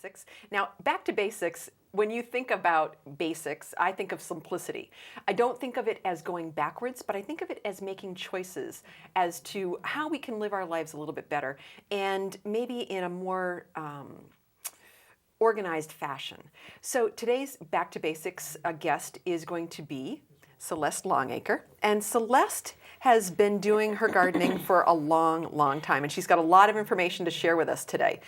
basics. Now, back to basics. When you think about basics, I think of simplicity. I don't think of it as going backwards, but I think of it as making choices as to how we can live our lives a little bit better, and maybe in a more organized fashion. So today's Back to Basics guest is going to be Celeste Longacre. And Celeste has been doing her gardening for a long, long time, and she's got a lot of information to share with us today.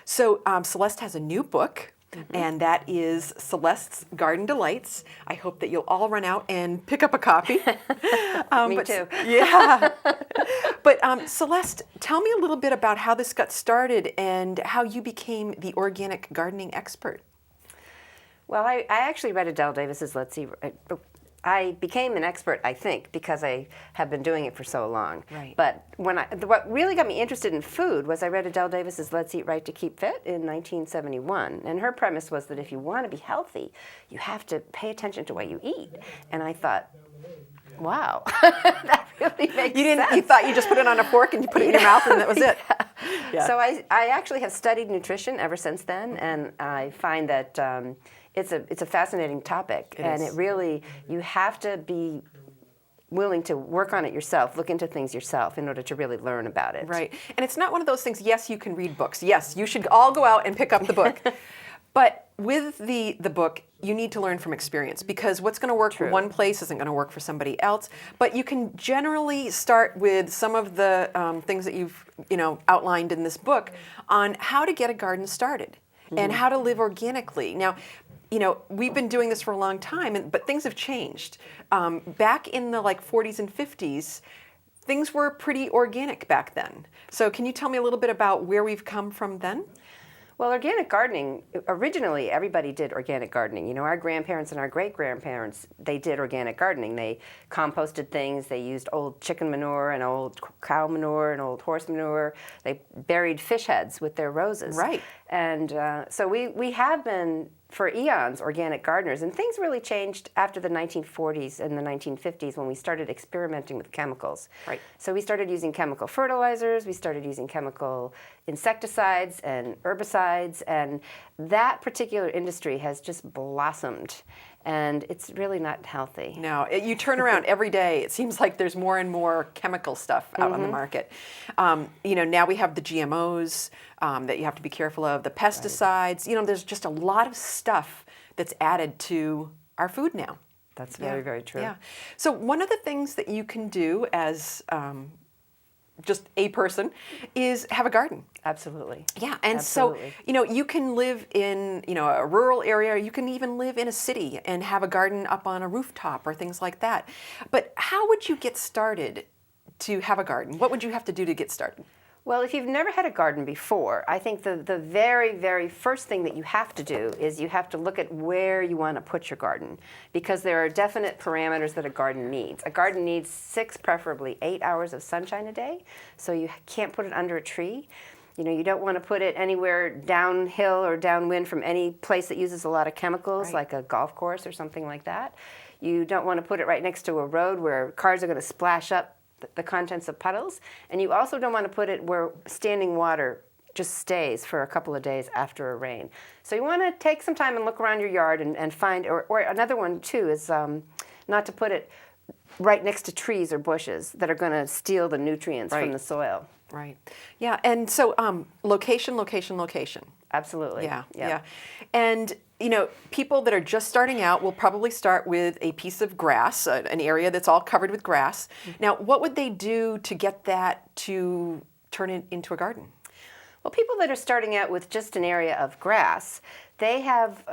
So Celeste has a new book, and that is Celeste's Garden Delights. I hope that you'll all run out and pick up a copy. Me too. Yeah. But Celeste, tell me a little bit about how this got started and how you became the organic gardening expert. Well, I actually read Adele Davis's Let's See. I became an expert, I think, because I have been doing it for so long. Right. But what really got me interested in food was I read Adele Davis's Let's Eat Right to Keep Fit in 1971. And her premise was that if you want to be healthy, you have to pay attention to what you eat. And I thought, wow, that really makes sense. You thought you just put it on a fork and you put it in your mouth and that was it. Yeah. So I actually have studied nutrition ever since then, and I find that it's a fascinating topic, and it really, you have to be willing to work on it yourself, look into things yourself in order to really learn about it. Right. And it's not one of those things, yes, you can read books. Yes, you should all go out and pick up the book. But with the book, you need to learn from experience, because what's going to work for one place isn't going to work for somebody else. But you can generally start with some of the things that you've outlined in this book on how to get a garden started and how to live organically. Now, we've been doing this for a long time, but things have changed. Back in the 40s and 50s, things were pretty organic back then. So can you tell me a little bit about where we've come from then? Well, organic gardening, originally everybody did organic gardening. Our grandparents and our great-grandparents, they did organic gardening. They composted things, they used old chicken manure and old cow manure and old horse manure. They buried fish heads with their roses. Right. And so we have been, for eons, organic gardeners. And things really changed after the 1940s and the 1950s when we started experimenting with chemicals. Right. So we started using chemical fertilizers, we started using chemical insecticides and herbicides, and that particular industry has just blossomed. And it's really not healthy. No, you turn around every day, it seems like there's more and more chemical stuff out on the market. Now we have the GMOs that you have to be careful of, the pesticides. Right. There's just a lot of stuff that's added to our food now. That's very, very true. Yeah. So one of the things that you can do as just a person is have a garden. Absolutely. Yeah, and Absolutely. so, you can live in, a rural area, you can even live in a city and have a garden up on a rooftop or things like that. But how would you get started to have a garden? What would you have to do to get started? Well, if you've never had a garden before, I think the very, very first thing that you have to do is you have to look at where you want to put your garden, because there are definite parameters that a garden needs. A garden needs 6, preferably 8 hours of sunshine a day, so you can't put it under a tree. You don't want to put it anywhere downhill or downwind from any place that uses a lot of chemicals, Right. like a golf course or something like that. You don't want to put it right next to a road where cars are going to splash up the contents of puddles, and you also don't want to put it where standing water just stays for a couple of days after a rain. So you want to take some time and look around your yard and find, or another one too is not to put it right next to trees or bushes that are going to steal the nutrients from the soil. Right. Yeah, and so location. Absolutely. Yeah. And, people that are just starting out will probably start with a piece of grass, an area that's all covered with grass. Now, what would they do to get that to turn it into a garden? Well, people that are starting out with just an area of grass, they have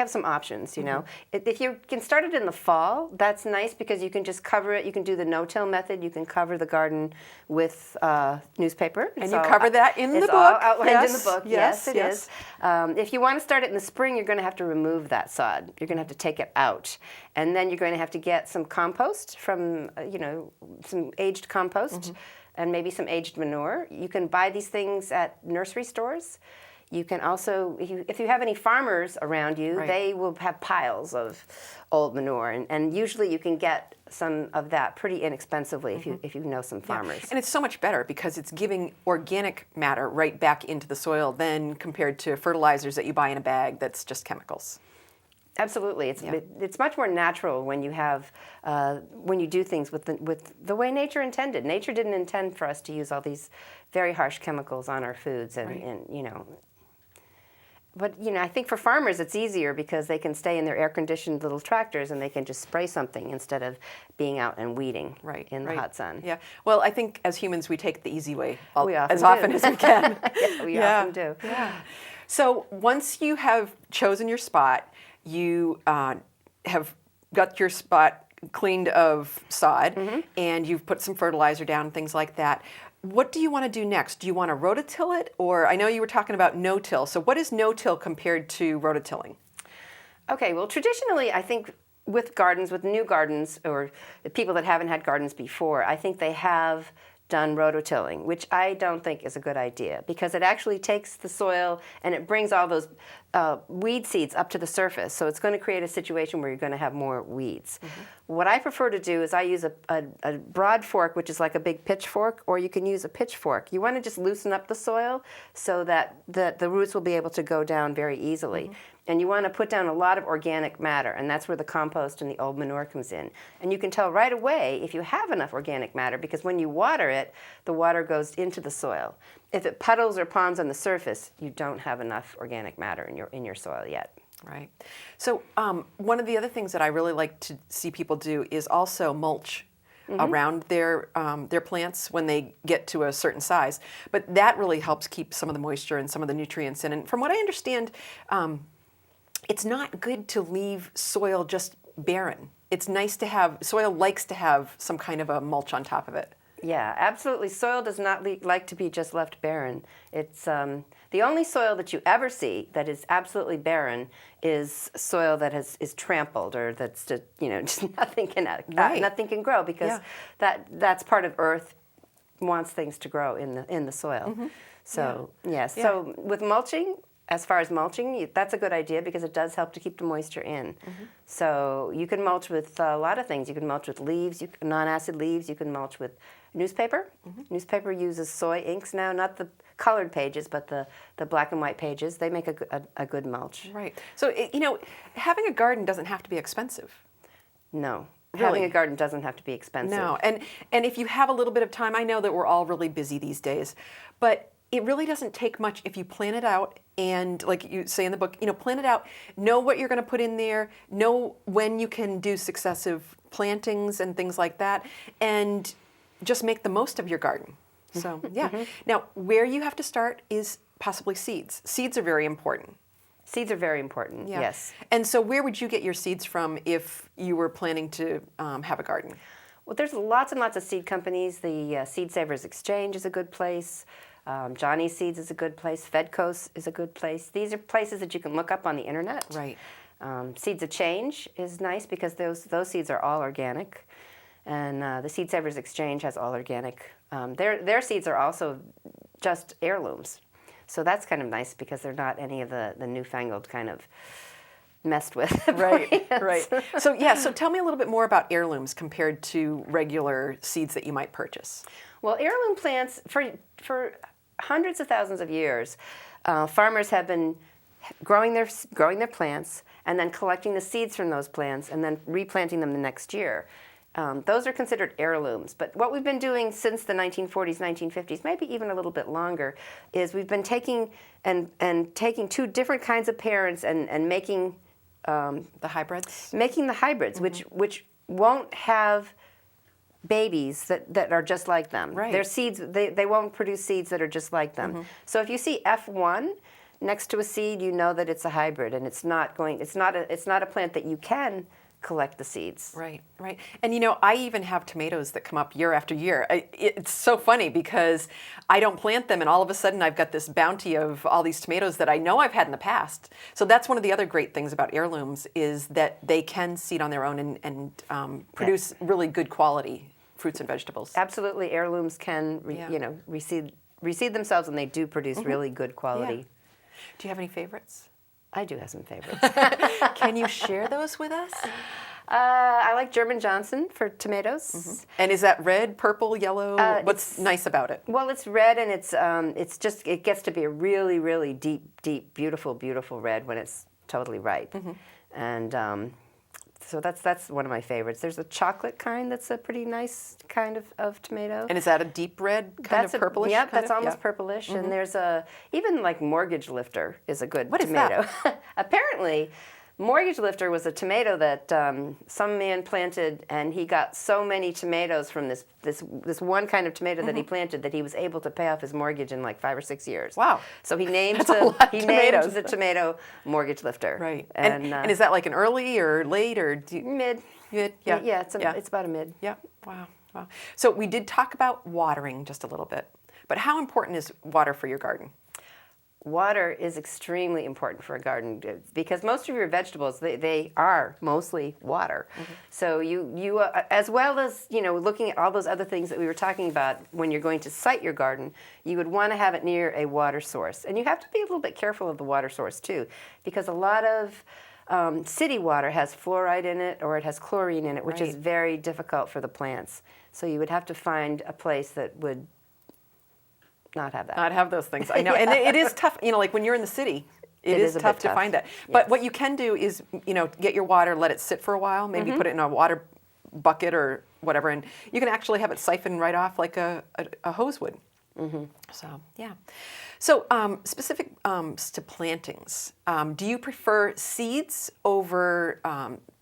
some options, If you can start it in the fall, that's nice because you can just cover it. You can do the no-till method. You can cover the garden with newspaper. And you cover that in the book. It's all outlined in the book. Yes, it is. If you want to start it in the spring, you're going to have to remove that sod. You're going to have to take it out. And then you're going to have to get some compost from, some aged compost and maybe some aged manure. You can buy these things at nursery stores. You can also, if you have any farmers around you, Right. they will have piles of old manure, and usually you can get some of that pretty inexpensively if you know some farmers. And it's so much better because it's giving organic matter right back into the soil than compared to fertilizers that you buy in a bag that's just chemicals. Absolutely, it's much more natural when you have when you do things with the way nature intended. Nature didn't intend for us to use all these very harsh chemicals on our foods, and you know. But you know, I think for farmers it's easier because they can stay in their air-conditioned little tractors and they can just spray something instead of being out and weeding in the hot sun. Yeah. Well, I think as humans we take the easy way Often often as we can. Yeah, we often do. Yeah. So once you have chosen your spot, you have got your spot cleaned of sod, and you've put some fertilizer down and things like that. What do you want to do next? Do you want to rototill it? Or I know you were talking about no-till. So what is no-till compared to rototilling? Okay, well, traditionally, I think with gardens, with new gardens, or the people that haven't had gardens before, I think they have done rototilling, which I don't think is a good idea because it actually takes the soil and it brings all those weed seeds up to the surface. So it's going to create a situation where you're going to have more weeds. What I prefer to do is I use a broad fork, which is like a big pitchfork, or you can use a pitchfork. You want to just loosen up the soil so that the roots will be able to go down very easily. And you want to put down a lot of organic matter, and that's where the compost and the old manure comes in. And you can tell right away if you have enough organic matter because when you water it, the water goes into the soil. If it puddles or ponds on the surface, you don't have enough organic matter in your soil yet. Right. So one of the other things that I really like to see people do is also mulch around their plants when they get to a certain size. But that really helps keep some of the moisture and some of the nutrients in. And from what I understand, it's not good to leave soil just barren. It's nice to have, soil likes to have some kind of a mulch on top of it. Yeah, absolutely. Soil does not like to be just left barren. It's the only soil that you ever see that is absolutely barren is soil that is trampled or that's just, you know, just nothing can grow because that's part of Earth wants things to grow in the soil. So so with mulching. As far as mulching, that's a good idea because it does help to keep the moisture in. So you can mulch with a lot of things. You can mulch with leaves, non-acid leaves. You can mulch with newspaper. Newspaper uses soy inks now, not the colored pages, but the black and white pages. They make a good mulch. Right. So, you know, having a garden doesn't have to be expensive. No. Really? Having a garden doesn't have to be expensive. No. And if you have a little bit of time, I know that we're all really busy these days, but it really doesn't take much if you plan it out and, like you say in the book, you know, plan it out, know what you're going to put in there, know when you can do successive plantings and things like that, and just make the most of your garden. So, yeah. Now, where you have to start is possibly seeds. Seeds are very important. Seeds are very important, yes. And so where would you get your seeds from if you were planning to have a garden? Well, there's lots and lots of seed companies. The Seed Savers Exchange is a good place. Johnny Seeds is a good place. Fedcos is a good place. These are places that you can look up on the internet. Right. Seeds of Change is nice because those seeds are all organic. And the Seed Savers Exchange has all organic. Their seeds are also just heirlooms. So that's kind of nice because they're not any of the newfangled kind of messed with Right, plants. right. So so tell me a little bit more about heirlooms compared to regular seeds that you might purchase. Well, heirloom plants, for hundreds of thousands of years, farmers have been growing their plants and then collecting the seeds from those plants and then replanting them the next year. Those are considered heirlooms. But what we've been doing since the 1940s, 1950s, maybe even a little bit longer, is we've been taking taking two different kinds of parents and making the hybrids? Making the hybrids, which won't have babies that are just like them. Right. Their seeds, they won't produce seeds that are just like them. So if you see F1 next to a seed, you know that it's a hybrid, and it's not a plant that you can collect the seeds. Right, right. And you know, I even have tomatoes that come up year after year. It's so funny because I don't plant them and all of a sudden I've got this bounty of all these tomatoes that I know I've had in the past. So that's one of the other great things about heirlooms is that they can seed on their own and produce really good quality fruits and vegetables. Absolutely. Heirlooms can reseed themselves, and they do produce really good quality. Do you have any favorites? I do have some favorites. Can you share those with us? I like German Johnson for tomatoes. And is that red, purple, yellow? What's nice about it? Well, it's red, and it gets to be a really, really deep, beautiful, beautiful red when it's totally ripe. And so that's one of my favorites. There's a chocolate kind that's a pretty nice kind of tomato. And is that a deep red, kind of purplish? Yep, that's almost purplish. And there's even like Mortgage Lifter is a good tomato. Is that? Apparently, Mortgage Lifter was a tomato that some man planted, and he got so many tomatoes from this one kind of tomato that he planted that he was able to pay off his mortgage in like 5 or 6 years. Wow! So he named named the tomato Mortgage Lifter. Right. And is that like an early or late or mid? Mid. Yeah. Yeah. It's about a mid. Yeah. Wow. Wow. So we did talk about watering just a little bit, but how important is water for your garden? Water is extremely important for a garden because most of your vegetables, they are mostly water. So you as well as, looking at all those other things that we were talking about when you're going to site your garden, you would want to have it near a water source. And you have to be a little bit careful of the water source too, because a lot of city water has fluoride in it or it has chlorine in it, which is very difficult for the plants. So you would have to find a place that would not have that. Not have those things. I know. And it is tough, like when you're in the city, it is tough to find that. But what you can do is, get your water, let it sit for a while, maybe put it in a water bucket or whatever, and you can actually have it siphon right off like a hose would. So, yeah. So, specific to plantings, do you prefer seeds over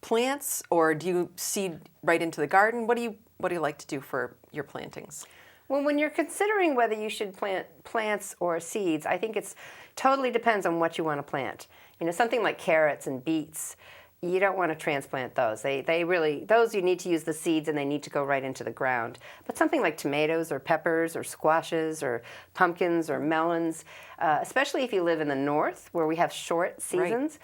plants, or do you seed right into the garden? What do you like to do for your plantings? Well, when you're considering whether you should plant plants or seeds, I think it's totally depends on what you want to plant. Something like carrots and beets, you don't want to transplant those. Those you need to use the seeds and they need to go right into the ground. But something like tomatoes or peppers or squashes or pumpkins or melons, especially if you live in the north where we have short seasons,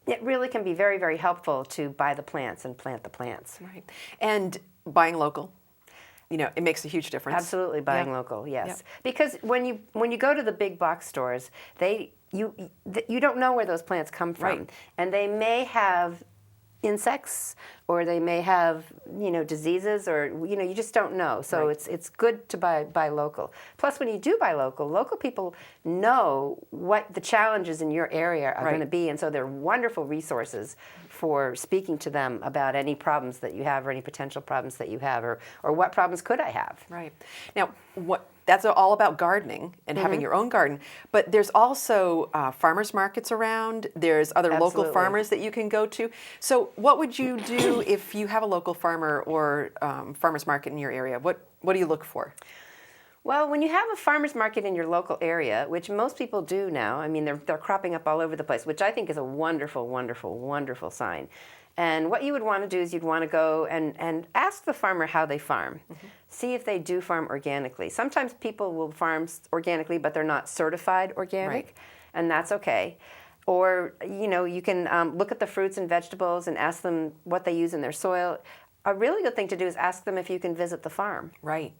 it really can be very, very helpful to buy the plants and plant the plants. Right. And buying local. It makes a huge difference. Absolutely, buying local, yes. Because when you go to the big box stores, you don't know where those plants come from, and they may have insects or they may have diseases or you just don't know. So it's good to buy local. Plus, when you do buy local people know what the challenges in your area are going to be, and so they're wonderful resources for speaking to them about any problems that you have or any potential problems that you have or what problems could I have. Right. Now, that's all about gardening and having your own garden, but there's also farmers markets around. There's other local farmers that you can go to. So what would you do if you have a local farmer or farmers market in your area? What do you look for? Well, when you have a farmer's market in your local area, which most people do now, I mean, they're cropping up all over the place, which I think is a wonderful, wonderful, wonderful sign. And what you would want to do is you'd want to go and ask the farmer how they farm. See if they do farm organically. Sometimes people will farm organically, but they're not certified organic, and that's okay. Or, you can look at the fruits and vegetables and ask them what they use in their soil. A really good thing to do is ask them if you can visit the farm. Right.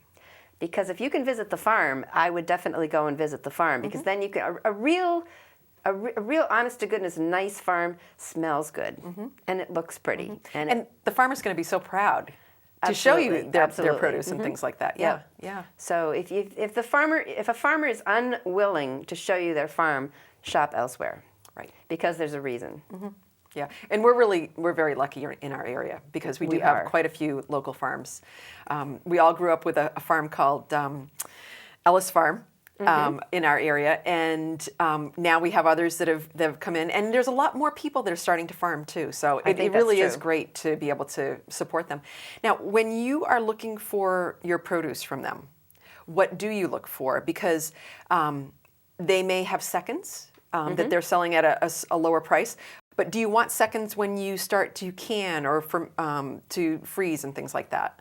Because if you can visit the farm, I would definitely go and visit the farm, because then you can a real honest to goodness nice farm smells good and it looks pretty and the farmer's going to be so proud to show you their produce and things like that. Yeah. So if a farmer is unwilling to show you their farm, shop elsewhere. Right. Because there's a reason. Yeah, and we're very lucky in our area because we do have quite a few local farms. We all grew up with a farm called Ellis Farm in our area, and now we have others that have come in, and there's a lot more people that are starting to farm too. So it really is great to be able to support them. Now, when you are looking for your produce from them, what do you look for? Because they may have seconds that they're selling at a lower price. But do you want seconds when you start to can or to freeze and things like that?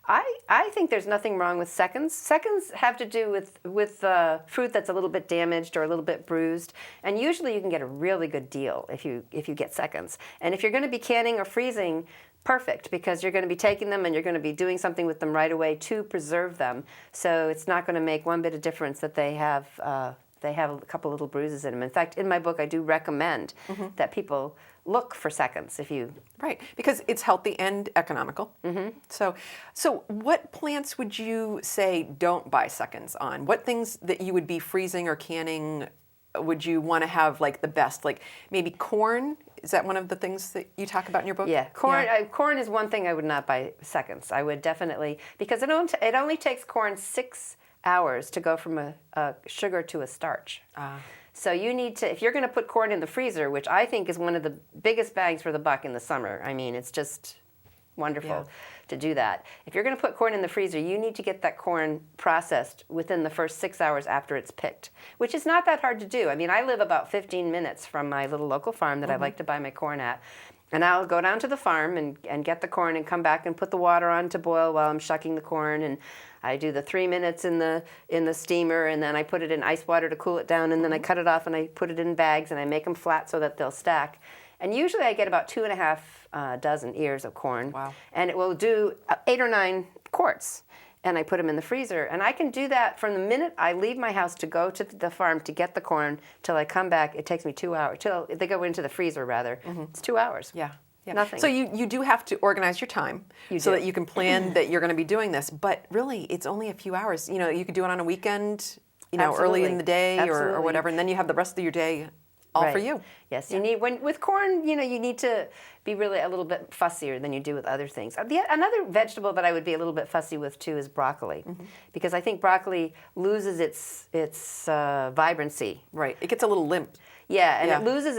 I think there's nothing wrong with seconds. Seconds have to do with fruit that's a little bit damaged or a little bit bruised, and usually you can get a really good deal if you get seconds. And if you're going to be canning or freezing, perfect, because you're going to be taking them and you're going to be doing something with them right away to preserve them. So it's not going to make one bit of difference that they have they have a couple little bruises in them. In fact, in my book, I do recommend that people look for seconds if you... Right, because it's healthy and economical. So what plants would you say don't buy seconds on? What things that you would be freezing or canning would you want to have like the best? Like maybe corn? Is that one of the things that you talk about in your book? Yeah, corn. Corn is one thing I would not buy seconds. I would definitely, because it only takes corn 6 hours to go from a sugar to a starch. So you need to, if you're going to put corn in the freezer, which I think is one of the biggest bangs for the buck in the summer. I mean, it's just wonderful to do that. If you're going to put corn in the freezer, you need to get that corn processed within the first 6 hours after it's picked, which is not that hard to do. I mean, I live about 15 minutes from my little local farm that I like to buy my corn at. And I'll go down to the farm and get the corn and come back and put the water on to boil while I'm shucking the corn. And I do the 3 minutes in the steamer, and then I put it in ice water to cool it down, and then I cut it off and I put it in bags and I make them flat so that they'll stack. And usually I get about 2.5 dozen ears of corn. Wow. And it will do 8 or 9 quarts. And I put them in the freezer. And I can do that from the minute I leave my house to go to the farm to get the corn till I come back. It takes me 2 hours. Till they go into the freezer, rather. It's 2 hours. Yeah. Nothing. So you do have to organize your time so that you can plan that you're going to be doing this. But really, it's only a few hours. You know, you could do it on a weekend, you know, early in the day or whatever, and then you have the rest of your day all for you. Yes, you need with corn. You know, you need to be really a little bit fussier than you do with other things. Another vegetable that I would be a little bit fussy with too is broccoli, because I think broccoli loses its vibrancy. Right, it gets a little limp. Yeah, and it loses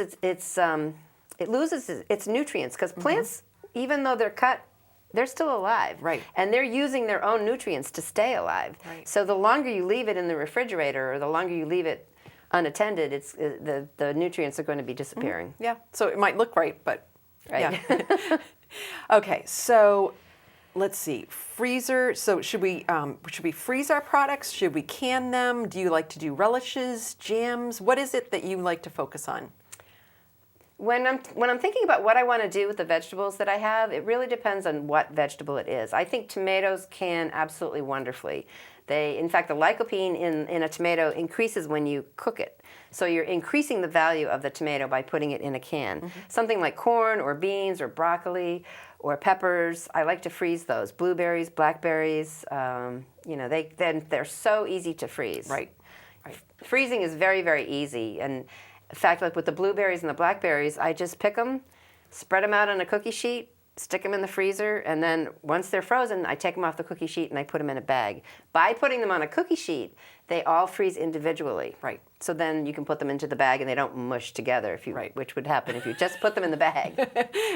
its nutrients, because plants, even though they're cut, they're still alive. Right. And they're using their own nutrients to stay alive. Right. So the longer you leave it in the refrigerator, or the longer you leave it unattended, the nutrients are going to be disappearing. Yeah, so it might look right, but yeah. Okay, so let's see, freezer. So should we freeze our products? Should we can them? Do you like to do relishes, jams? What is it that you like to focus on? When I'm thinking about what I want to do with the vegetables that I have, it really depends on what vegetable it is. I think tomatoes can absolutely wonderfully. In fact, the lycopene in a tomato increases when you cook it. So you're increasing the value of the tomato by putting it in a can. Something like corn or beans or broccoli or peppers, I like to freeze those. Blueberries, blackberries, you know, they're so easy to freeze. Right. Freezing is very, very easy. And in fact, like with the blueberries and the blackberries, I just pick them, spread them out on a cookie sheet, stick them in the freezer, and then once they're frozen, I take them off the cookie sheet and I put them in a bag. By putting them on a cookie sheet, they all freeze individually. Right. So then you can put them into the bag and they don't mush together, which would happen if you just put them in the bag.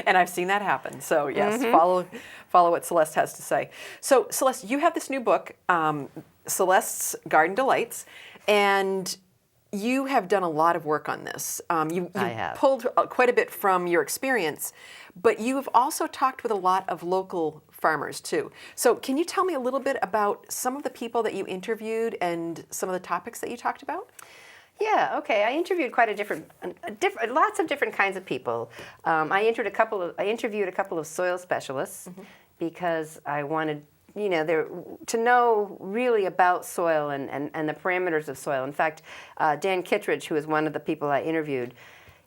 And I've seen that happen. So yes, follow what Celeste has to say. So Celeste, you have this new book, Celeste's Garden Delights, and you have done a lot of work on this. You pulled quite a bit from your experience, but you have also talked with a lot of local farmers too. So can you tell me a little bit about some of the people that you interviewed and some of the topics that you talked about? Yeah, okay. I interviewed lots of different kinds of people. I interviewed a couple of soil specialists because I wanted to know really about soil and the parameters of soil. In fact, Dan Kittredge, who is one of the people I interviewed,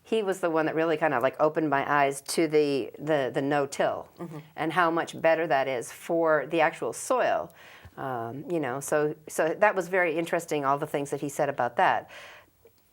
he was the one that really kind of like opened my eyes to the no-till and how much better that is for the actual soil. So that was very interesting, all the things that he said about that.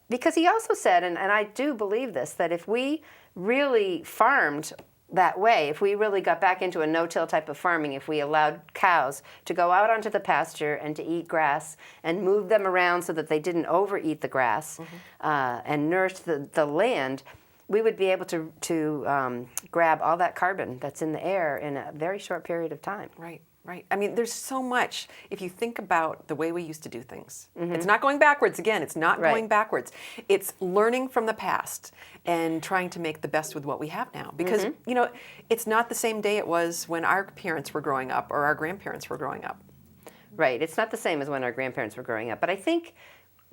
Because he also said, and I do believe this, that if we really farmed that way, if we really got back into a no-till type of farming, if we allowed cows to go out onto the pasture and to eat grass and move them around so that they didn't overeat the grass and nourish the land, we would be able to grab all that carbon that's in the air in a very short period of time. Right. Right. I mean, there's so much, if you think about the way we used to do things. It's not going backwards again. It's not going backwards. It's learning from the past and trying to make the best with what we have now. Because, it's not the same day it was when our parents were growing up or our grandparents were growing up. Right. It's not the same as when our grandparents were growing up. But I think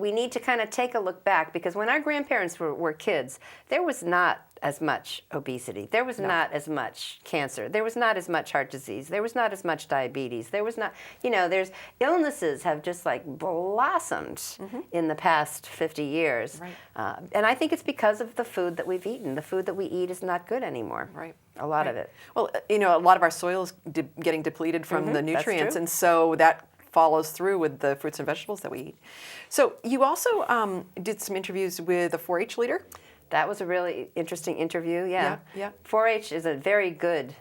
we need to kind of take a look back, because when our grandparents were kids, there was not as much obesity. There was not as much cancer. There was not as much heart disease. There was not as much diabetes. There was not, there's illnesses have just like blossomed in the past 50 years. Right. And I think it's because of the food that we've eaten. The food that we eat is not good anymore. Right. A lot of it. Well, a lot of our soil is getting depleted from the nutrients, true. and so that follows through with the fruits and vegetables that we eat. So you also did some interviews with a 4-H leader. That was a really interesting interview. Yeah. Yeah. 4-H is a very good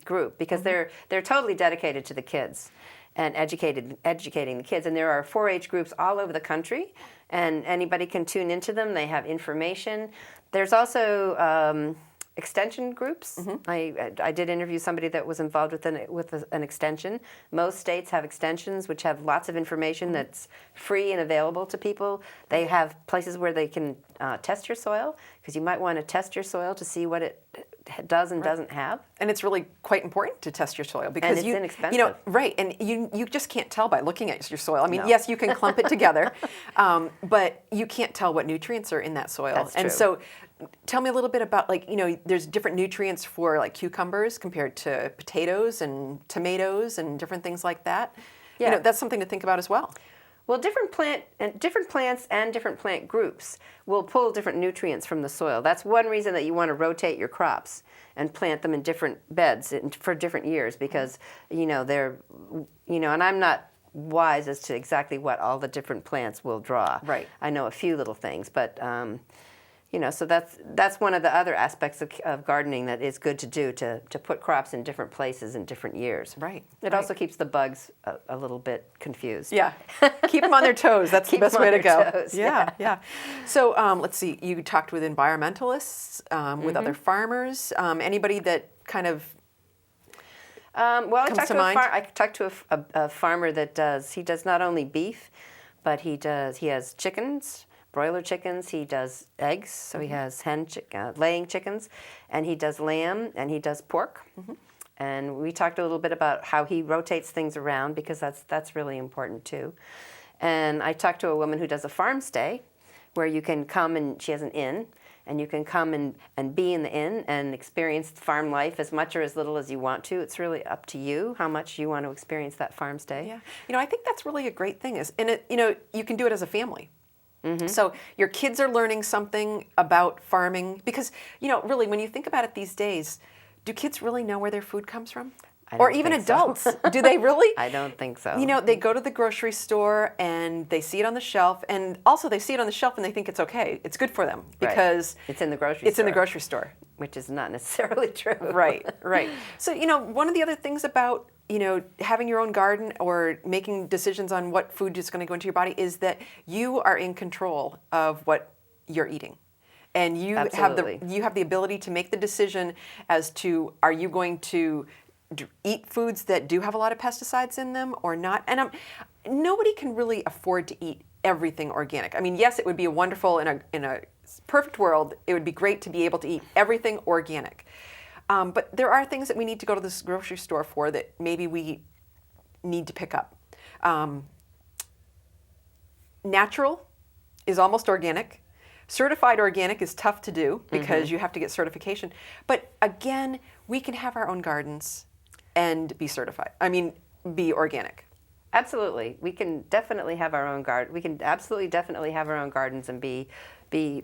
group, because they're totally dedicated to the kids and educating the kids. And there are 4-H groups all over the country, and anybody can tune into them. They have information. There's also extension groups. I did interview somebody that was involved with an extension. Most states have extensions which have lots of information that's free and available to people. They have places where they can test your soil, because you might want to test your soil to see what it does and doesn't have. And it's really quite important to test your soil, because And it's inexpensive. Right, and you just can't tell by looking at your soil. I mean, yes, you can clump it together, but you can't tell what nutrients are in that soil. That's and true. so tell me a little bit about, there's different nutrients for like cucumbers compared to potatoes and tomatoes and different things like that. Yeah. That's something to think about as well. Well, different plants and different plant groups will pull different nutrients from the soil. That's one reason that you want to rotate your crops and plant them in different beds for different years, because they're and I'm not wise as to exactly what all the different plants will draw. Right. I know a few little things, but so that's one of the other aspects of gardening that is good to do, to put crops in different places in different years. Right. It also keeps the bugs a little bit confused. Yeah, keep them on their toes. That's the Keep best them way on to go. their toes, Yeah. So let's see. You talked with environmentalists, with other farmers. Anybody that kind of Well, I talked to a farmer that does not only beef, but he has chickens, broiler chickens. He does eggs, so he has laying chickens, and he does lamb, and he does pork. And we talked a little bit about how he rotates things around, because that's really important too. And I talked to a woman who does a farm stay, where you can come, and she has an inn, and you can come and be in the inn and experience farm life as much or as little as you want to. It's really up to you how much you want to experience that farm stay. Yeah, I think that's really a great thing. You can do it as a family. So your kids are learning something about farming, because really, when you think about it these days, do kids really know where their food comes from? Or even adults? Do they really? I don't think so. They go to the grocery store and they see it on the shelf, and also they see it on the shelf and they think it's okay. It's good for them because it's in the grocery store. in the grocery store, which is not necessarily true. Right. So one of the other things about having your own garden or making decisions on what food is going to go into your body is that you are in control of what you're eating. And you have the ability to make the decision as to, are you going to eat foods that do have a lot of pesticides in them or not? And nobody can really afford to eat everything organic. I mean, yes, it would be wonderful in a perfect world. It would be great to be able to eat everything organic. But there are things that we need to go to this grocery store for that maybe we need to pick up. Natural is almost organic. Certified organic is tough to do because you have to get certification. But again, we can have our own gardens and be certified. I mean, be organic. Absolutely. We can definitely have our own garden. We can absolutely definitely have our own gardens and be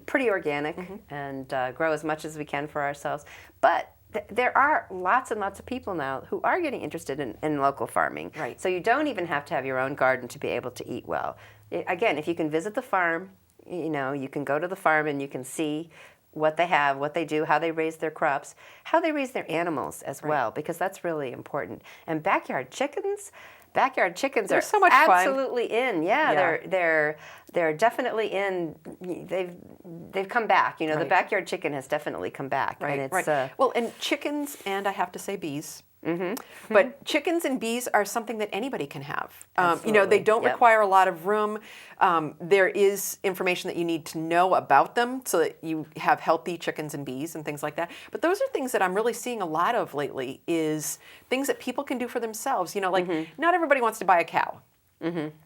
pretty organic and grow as much as we can for ourselves. But there are lots and lots of people now who are getting interested in local farming. Right. So you don't even have to have your own garden to be able to eat well. Again, if you can visit the farm, you can go to the farm and you can see what they have, what they do, how they raise their crops, how they raise their animals as well, because that's really important. And backyard chickens They're are so much fun. absolutely in. Yeah. They're definitely in. They've come back. The backyard chicken has definitely come back. Right, and it's, well, and chickens, and I have to say bees. But chickens and bees are something that anybody can have. They don't require a lot of room. There is information that you need to know about them so that you have healthy chickens and bees and things like that. But those are things that I'm really seeing a lot of lately, is things that people can do for themselves. Not everybody wants to buy a cow.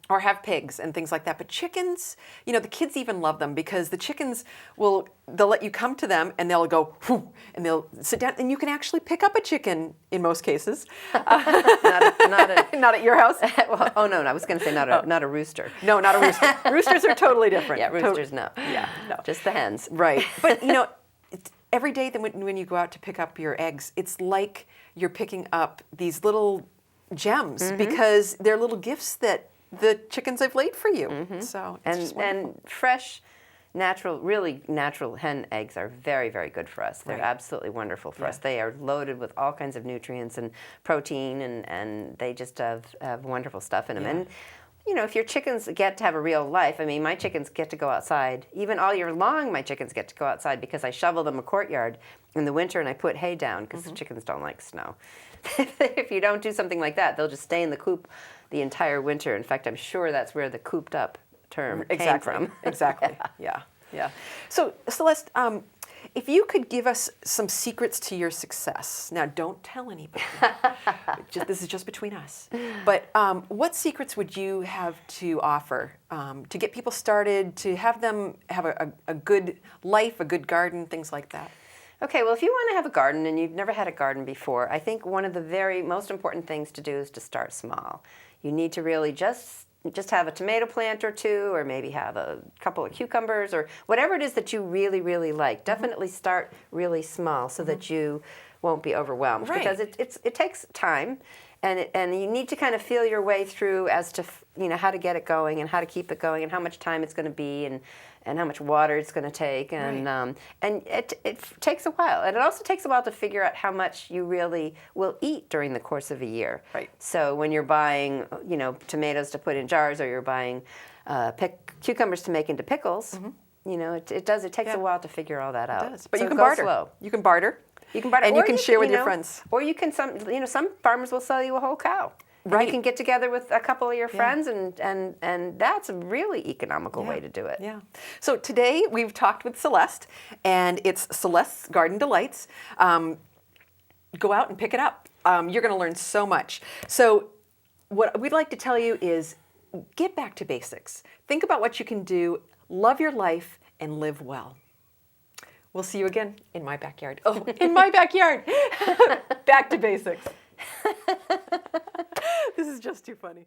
or have pigs and things like that. But chickens, you know, the kids even love them because the chickens they'll let you come to them and they'll go, whoo, and they'll sit down and you can actually pick up a chicken in most cases. Not at your house. Well, oh no, I was going to say not a rooster. No, not a rooster. Roosters are totally different. Yeah, roosters no. Yeah, no. Just the hens. Right. But you know, every day that when you go out to pick up your eggs, it's like you're picking up these little gems because they're little gifts that the chickens have laid for you. So it's just wonderful. And fresh, really natural hen eggs are very, very good for us. They're absolutely wonderful for us. They are loaded with all kinds of nutrients and protein, and they just have wonderful stuff in them. And you know, if your chickens get to have a real life, I mean, my chickens get to go outside. Even all year long, my chickens get to go outside because I shovel them a courtyard in the winter and I put hay down because the chickens don't like snow. If you don't do something like that, they'll just stay in the coop the entire winter. In fact, I'm sure that's where the cooped up term came from. Exactly. Yeah. So, Celeste, if you could give us some secrets to your success. Now, don't tell anybody. This is just between us. But what secrets would you have to offer to get people started, to have them have a good life, a good garden, things like that? Okay, well, if you want to have a garden and you've never had a garden before, I think one of the very most important things to do is to start small. You need to really just have a tomato plant or two, or maybe have a couple of cucumbers, or whatever it is that you really, really like. Definitely start really small so that you won't be overwhelmed. Right. Because it takes time, and you need to kind of feel your way through as to how to get it going and how to keep it going and how much time it's going to be and how much water it's going to take, and it takes a while, and it also takes a while to figure out how much you really will eat during the course of a year. Right. So when you're buying, tomatoes to put in jars, or you're buying cucumbers to make into pickles, it takes a while to figure all that out. It does. But so you can go barter. slow. You can barter. You can barter, and you can share with your friends. Or you can some farmers will sell you a whole cow. Right. You can get together with a couple of your friends, and that's a really economical way to do it. Yeah. So today we've talked with Celeste, and it's Celeste's Garden Delights. Go out and pick it up. You're going to learn so much. So what we'd like to tell you is get back to basics. Think about what you can do, love your life, and live well. We'll see you again in my backyard. Oh, in my backyard. Back to basics. This is just too funny.